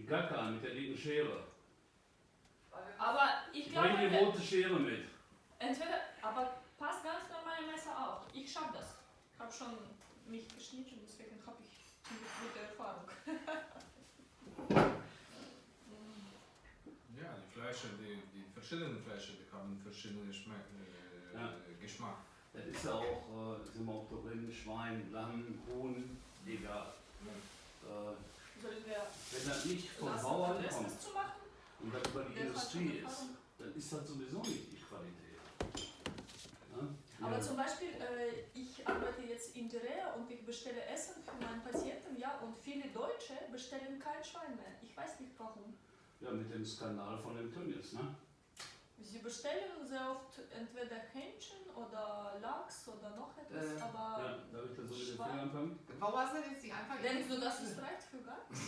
Gar keinen mit der linken Schere. Aber ich glaube, Bring die rote Schere mit. entweder, aber passt ganz normale Messer auch. Ich schaffe das. Ich habe schon mich geschnitten, deswegen habe ich gute Erfahrung. Ja, die Fleische, die verschiedenen Fleische, die haben verschiedene Geschmack. Das ist ja auch, sind wir auch drin, Schwein, Lamm, Huhn, egal. Sollen wir Wenn das nicht vom lassen, Bauern alles kommt das zu machen? und das über die Der hat Industrie schon ist, Erfahrung. dann ist das sowieso nicht die Qualität. Ja? Aber Ja. zum Beispiel, ich arbeite jetzt in der Reha und ich bestelle Essen für meinen Patienten, ja, und viele Deutsche bestellen kein Schwein mehr. Ich weiß nicht warum. Ja, mit dem Skandal von dem Tönnies, ne? Sie bestellen sehr oft entweder Hähnchen oder Lachs oder noch etwas, aber Ja, darf ich das so mit den Schwein? Fingern fangen? Warum hast du jetzt nicht einfach... denkst du, das ist reicht für gar nichts?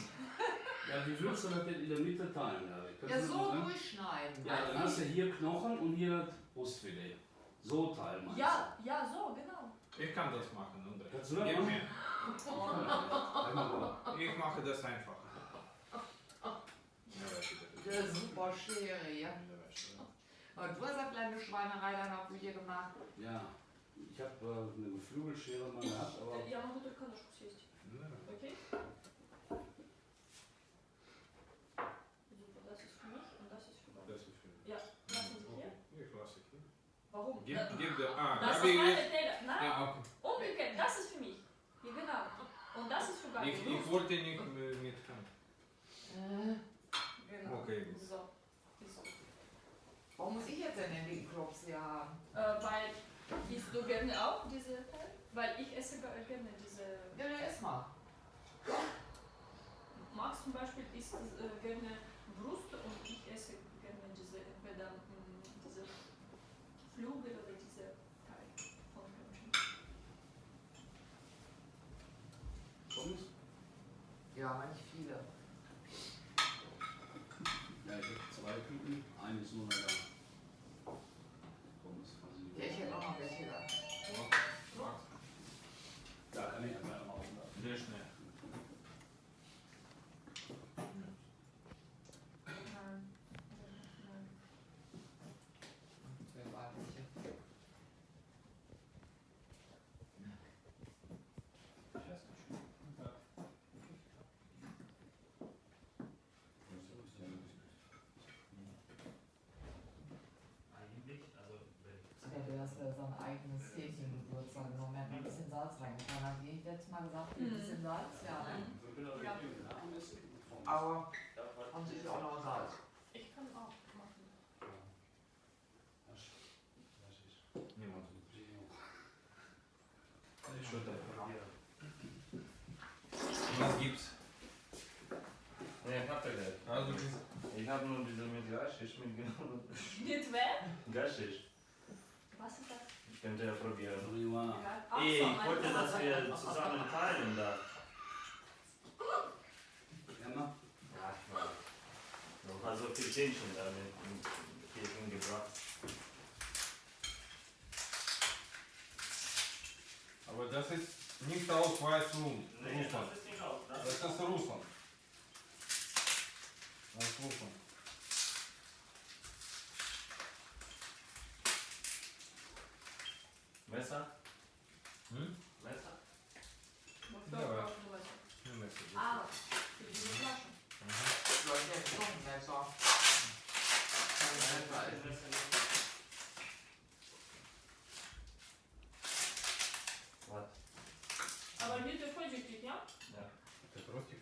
Ja, wie willst du das denn in der Mitte teilen, David? Kannst Ja, du so das sagen? durchschneiden. Ja, dann hast du hier Knochen und hier das Brustfilet. So teilen meinst Ja, ja, so, genau. Ich kann das machen, André. Kannst du das Gib machen? mir. du? Ich mache das einfach. Ja, weiß ich das. Das ist super Schere, ja. Und du hast eine kleine Schweinerei dann auch hier gemacht. Ja, ich habe eine Geflügelschere mal gehabt, aber Я могу только ножку съесть. Окей? Super, das ist für mich und das ist für Gott. Das ist für mich. Ja, lassen Sie hier. Ich lasse hier. Warum? Gib Das der. das Gabi ist meine jetzt. Teller. Nein, Ja, okay. umgekehrt, das ist für mich. Ja, genau. Und das ist für Gabi. Ich wollte nicht mit Hand. Genau. Okay. So. So. Warum muss ich jetzt denn den Klops hier haben? Weil isst du gerne auch diese Teil? Weil ich esse gerne diese. Ja, dann ess mal. Max zum Beispiel isst gerne Brust und ich esse gerne diese entweder diese Flügel oder diese Teil von Hühnchen. Pommes? Ja, manche viele. Ja, ich habe 2 Küken, eine ist nur noch da. Pommes, also Ja, ich hätte auch noch welche da. Max. Da kann ich einfach mal aufladen. Sehr schnell. Nein. Nein. Wer war welche? Eigentlich, also wenn Ja, du hast ja so ein eigenes Hähnchengewürz genommen. Er hat ein bisschen Salz reingetan. Habe ich letztes Mal gesagt, ein bisschen Salz? Ja, ne? Aber haben Sie auch noch Salz? Ich kann auch machen. Niemand. Was gibt's? Nee, ich hab ja gleich. Also, Ich habe nur diese mit Gashish mitgenommen. Mit wer? Gashish. Was ist das? Könnt ihr ja probieren. Marihuana. Egal. Ach Ey, so, ich wollte, einfach dass wir zusammen teilen da. Emma? Ja, ich war. Noch mal so viel Hähnchen da mit hingebracht. aber das ist nicht aus Weißrussland. Nee, das ist nicht auch. Das ist Russland. Aus Russland. Messer? Hm? Messer? Wofür Давай. brauchen wir Wasser? Не место. Ah, für diese Flaschen. Leute, jetzt noch ein Messer. Was? Aber bitte vorsichtig, ja? Ja. Это просто